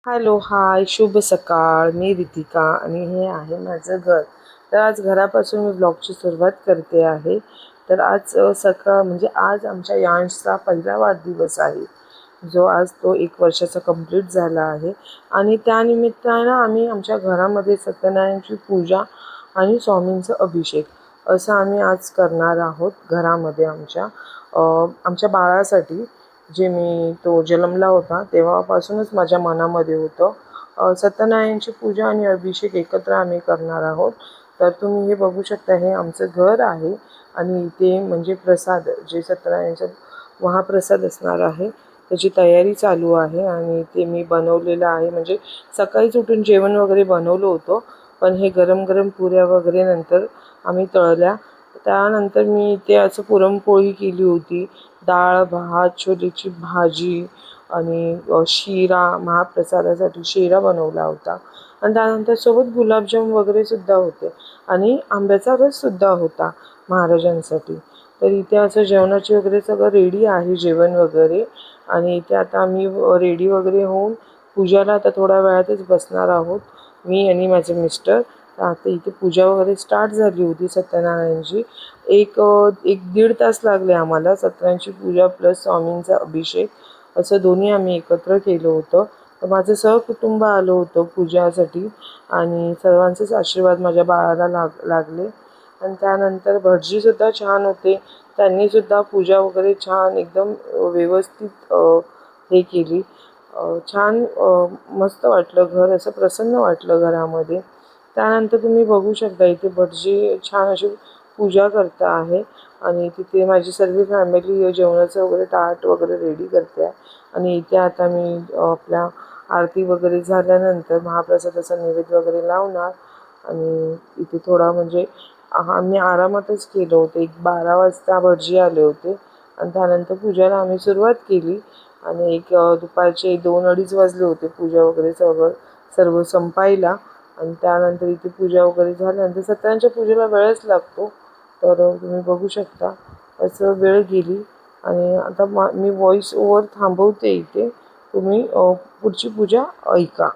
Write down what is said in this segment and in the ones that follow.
Hello, हाय, शुभ सकाळ. मी रितिका आणि हे आहे माझं घर. तर आज घरापासून मी ब्लॉगची सुरुवात करते आहे. तर आज सकाळ म्हणजे आज आमच्या यांशचा पहिला वाढदिवस आहे, जो आज तो 1 वर्षाचा कंप्लीट झाला आहे. आणि त्यानिमित्तानं आम्ही आमच्या घरामध्ये सत्यनारायणची पूजा आणि स्वामींचा अभिषेक असं आम्ही आज करणार आहोत घरामध्ये आमच्या बाळासाठी. जे मी तो जन्मला होता तेव्हापासूनच माझ्या मनामध्ये होतं सत्यनारायणची पूजा आणि अभिषेक एकत्र आम्ही करणार आहोत. तर तुम्ही हे बघू शकता, हे आमचं घर आहे आणि इथे म्हणजे प्रसाद जे सत्यनारायणचा महाप्रसाद असणार आहे त्याची तयारी चालू आहे आणि ते मी बनवलेलं आहे. म्हणजे सकाळीच उठून जेवण वगैरे बनवलं होतं, पण हे गरम गरम पुऱ्या वगैरे नंतर आम्ही तळल्या. त्यानंतर मी इथे असं पुरणपोळी केली होती, डाळ भात छोलेची भाजी आणि शिरा, महाप्रसादासाठी शिरा बनवला होता. आणि त्यानंतर सोबत गुलाबजाम वगैरे सुद्धा होते आणि आंब्याचा रस सुद्धा होता महाराजांसाठी. तर इथे असं जेवणाची वगैरे सगळं रेडी आहे, जेवण वगैरे. आणि इथे आता आम्ही रेडी वगैरे होऊन पूजाला आता थोड्या वेळातच बसणार आहोत, मी आणि माझे मिस्टर. आता इथे पूजा वगैरे स्टार्ट झाली होती सत्यनारायणची. एक एक दीड तास लागले आम्हाला सत्यनारायणची पूजा प्लस स्वामींचा अभिषेक असं दोन्ही आम्ही एकत्र केलं होतं. तर माझं सहकुटुंब आलं होतं पूजासाठी आणि सर्वांचेच आशीर्वाद माझ्या बाळाला लागले. आणि त्यानंतर भटजीसुद्धा छान होते, त्यांनीसुद्धा पूजा वगैरे छान एकदम व्यवस्थित हे केली. छान मस्त वाटलं, घर असं प्रसन्न वाटलं घरामध्ये. त्यानंतर तुम्ही बघू शकता इथे भटजी छान अशी पूजा करता आहे आणि तिथे माझी सर्व फॅमिली जेवणाचं वगैरे ताट वगैरे रेडी करते आहे. आणि इथे आता मी आपल्या आरती वगैरे झाल्यानंतर महाप्रसादाचा नैवेद्य वगैरे लावणार. आणि इथे थोडा म्हणजे आम्ही आरामातच केलं होतं. 12 वाजता भटजी आले होते आणि त्यानंतर पूजेला आम्ही सुरुवात केली. आणि दुपारचे 2-2:30 वाजले होते पूजा वगैरे सर्व संपायला. आणि त्यानंतर इथे पूजा वगैरे झाल्यानंतर सत्यनारायणच्या पूजेला वेळच लागतो, तर तुम्ही बघू शकता असं वेळ गेली. आणि आता मी व्हॉइस ओव्हर थांबवते इथे, तुम्ही पुढची पूजा ऐका.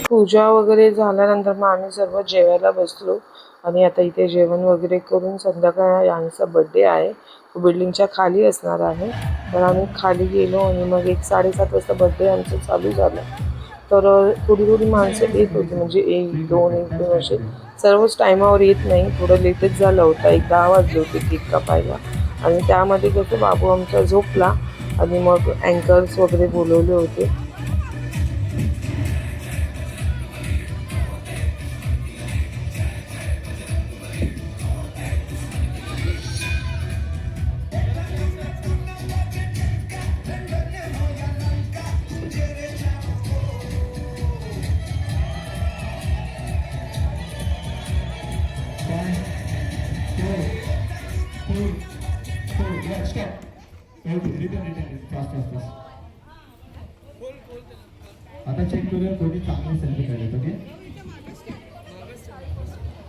पूजा वगैरे झाल्यानंतर मग आम्ही सर्व जेवायला बसलो. आणि आता इथे जेवण वगैरे करून संध्याकाळी यांचा बड्डे आहे, तो बिल्डिंगच्या खाली असणार आहे. तर आम्ही खाली गेलो आणि मग 1-7:30 वाजता बड्डे आमचं चालू झालं. तर थोडी माणसं येत होती, म्हणजे 1-2 असे सर्वच टायमावर येत नाही, थोडं लेटच झालं होतं. 10 वाजले होते केक कापायला. आणि त्यामध्ये कसं बाबू आमचा झोपला आणि मग अँकर्स वगैरे बोलवले होते. आता चेक करूया कोणी चांगले सेल्फी काढले. ओके,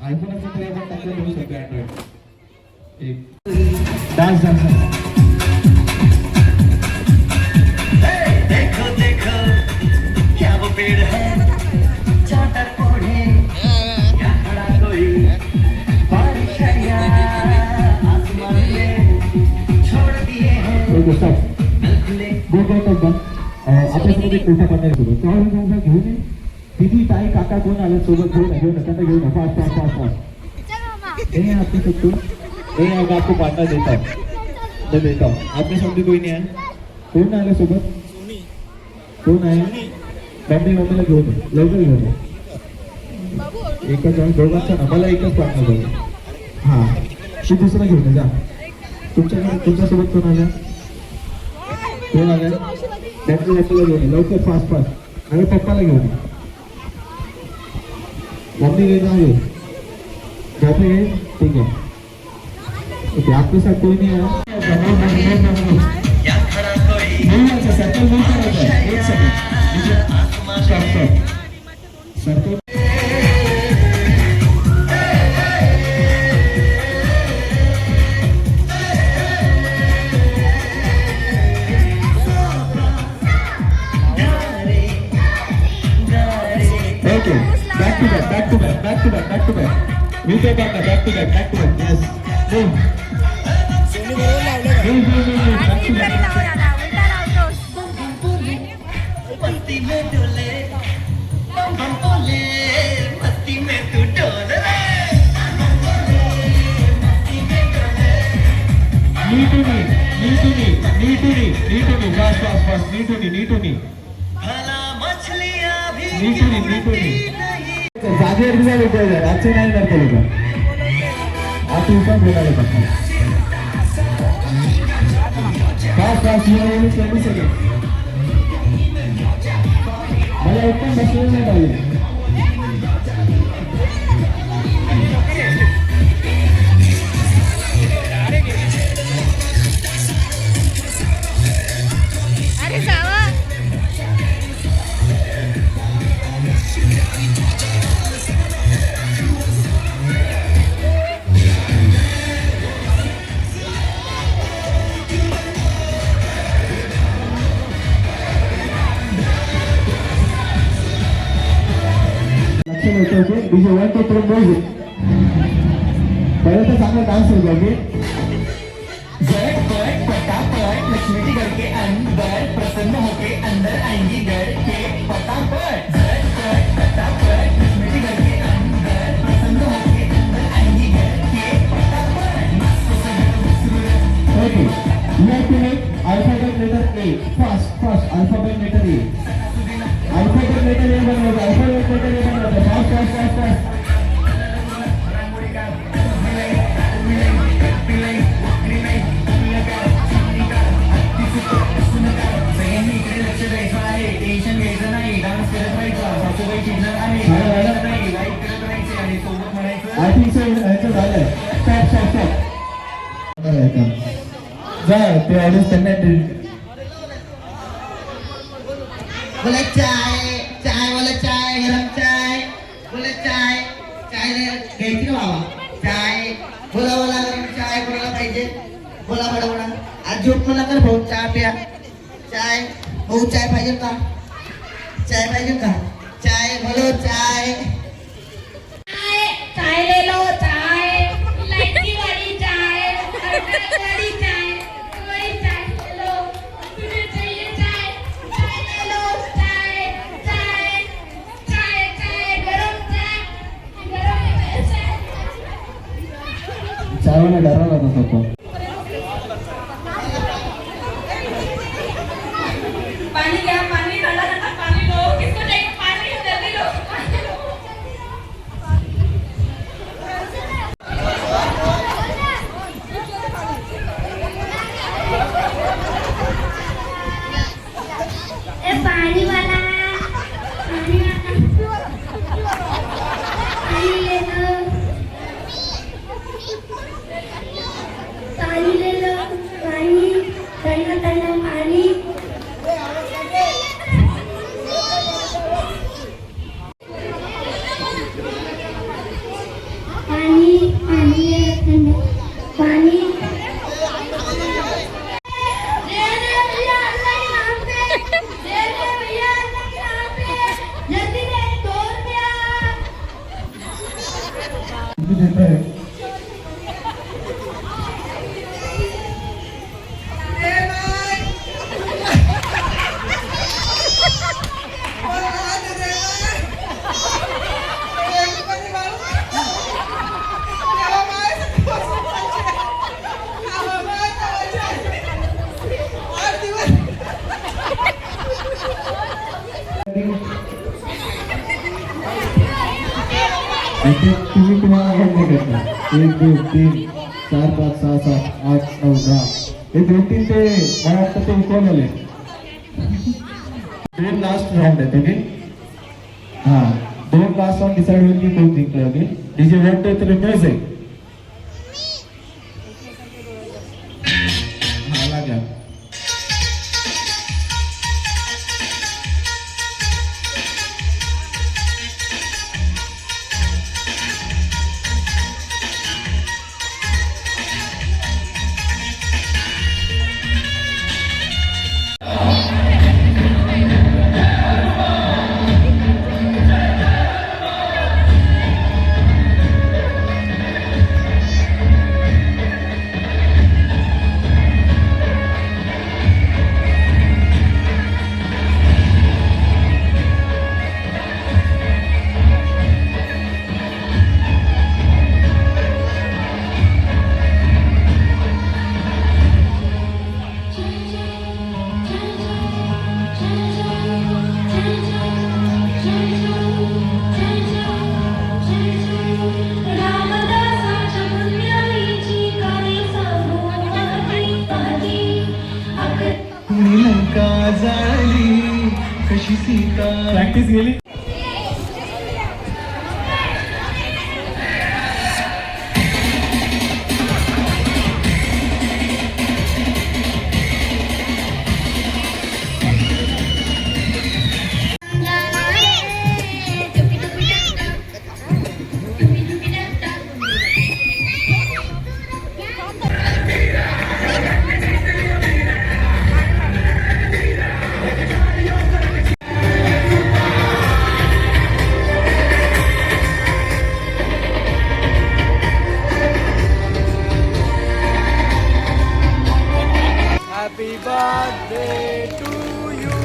आयफोन असेल तर आपण टाकलं करू शकतो अँड्रॉइड. एक डान्स डान्स देखो देखो आपल्यासोबत एक मोठा पार्टनर सोबत तेव्हा घेऊन ये. दीदी ताई काका कोण आले सोबत घेऊन त्यांना घेऊन फास्ट फास्ट फास्ट फास्ट ये आपके सबको ये अगर आपको पार्टनर देता मैं देता हूँ. आपने समझी कोई नहीं है. कोण आले सोबत कोण आहे मम्मीला घेऊन ये. लवकर घेऊन ये. एकच आहे दोघांचा ना मला एकच पार्टनर बघा. हां तू दुसरा घेऊन ये जा. तुमच्याकडे तुमच्यासोबत कोण आलं कोण आलं मम्मीला घेऊन ये लवकर फास्ट फास्ट. आणि पप्पाला घेऊन ये. मम्मी घे जाओ जाते हैं ठीक है. ओके आपके साथ कोई नहीं है सर्कल नहीं करायचा है. एक second stop stop circle. Okay back to back, back to back, back to back, back to back. We go back to back, back to back. Yes. Move. Move, back to back. मस्ती में डोले हम बोले मस्ती में तू डोल रे. Knee to knee, knee to knee, knee to knee, knee to knee, fast, fast, fast, knee to knee, knee to knee. भला मछलियां भी Knee to knee, knee to knee. जागेवर तुझा भेटायचं आहे. आजचे नाही करतो लोक. आज तुमचा बोलायला पाहिजे. फास्ट फास्ट येऊन सर्विस आहे. मला एकदम बसलेलं नाही पाहिजे. DJ 1 2 3 music. पहले तो सामने डांस हो जाओगे. गड़ गड़ फटाफट लक्ष्मी जी घर के अंदर प्रसन्न होके अंदर आएंगी घर के फटाफट. गड़ गड़ फटाफट लक्ष्मी जी घर के अंदर प्रसन्न होके अंदर आएंगी घर के फटाफट. Okay you have to make alphabet letter A. Fast fast alphabet letter A. Alphabet letter A बनवायचं. अल्फाबेट लेटर ए बनवायचं. Fast fast fast fast. Tension घ्यायचं नाही. डान्स करत राहायचा. सासूबाई चिडणार आहे. नाही लाईक करत राहायचे आणि सोबत म्हणायचं. आय थिंक सो ह्याचं झालंय. Stop stop stop. जा ते ऑडियन्स त्यांना बोला चाय चाय बोला चाय गरम चाय बोला चाय चाय घ्यायची ना बाबा. चाय बोला बोला गरम चाय कोणाला पाहिजे बोला बोला बोला. आज झोप मला कर भाऊ चहा प्या. चाय भाऊ चाय पाहिजे का. चाय पाहिजे का. चाय बोलो चाय. चाय ले लो चाय. इलायची वाली चाय. अदरक वाली चाय. वही चाय ले लो. तुझे चाहिए चाय. चाय ले लो चाय. चाय चाय चाय गरम चाय. गरम चाय. चायवाला डरावला होता तो. पानी क्या पानी ठंडा ठंडा पानी लो. किसको चाहिए पानी जल्दी लो. पानी वाला पानी ले लो. पानी ले लो. पानी ठंडा ठंडा पानी. पानी पानी ठंडा पानी. तुम्ही तुम्हाला ॲड नाही करता 1 2 3 4 5 6 7 8 9 10 हे 2-3 ते मला वाटतं ते इक्वल आले 2 लास्ट राऊंड आहेत ओके हां 2 लास्ट राऊंड डिसाईड होईल की कोण जिंकलं ओके डीजे 1 2 3 म्युझिक हां लागा लंका जाळली कशी सीता प्रॅक्टिस गेली Happy birthday to you.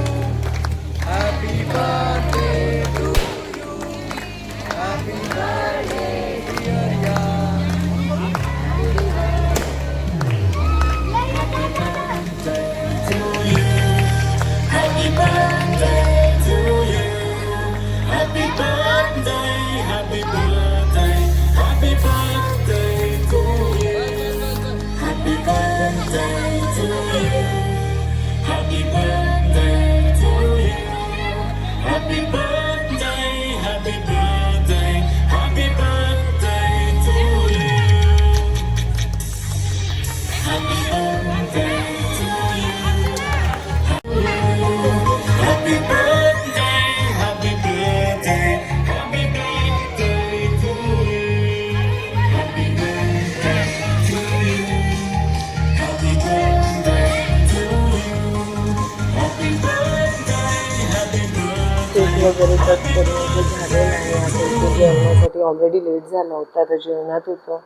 Happy birthday to you. Happy birthday dear Jan. Happy birthday to you. Happy birthday, happy birthday, happy birthday to you. Happy birthday to you. Happy birthday to you. Happy birthday, happy birthday, happy birthday to you. Happy birthday to you. Happy birthday, happy birthday, happy birthday to you. Happy birthday to you. Happy birthday to you. Happy birthday, happy cake birthday. वगैरे cut करून वगैरे झालेलं आहे. आता इथे जेवणासाठी already late झाला होता तर जेवणात होतं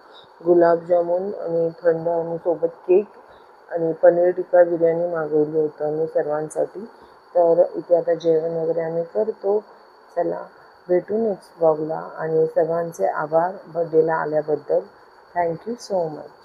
गुलाबजामुन आणि थंड आणि सोबत केक आणि पनीर टिक्का बिर्याणी मागवली होतं आम्ही सर्वांसाठी. तर इथे आता जेवण वगैरे आम्ही करतो. चला भेटू नेक्स्ट ब्लॉगला आणि सर्वांचे आभार बर्थडेला आल्याबद्दल. Thank you so much.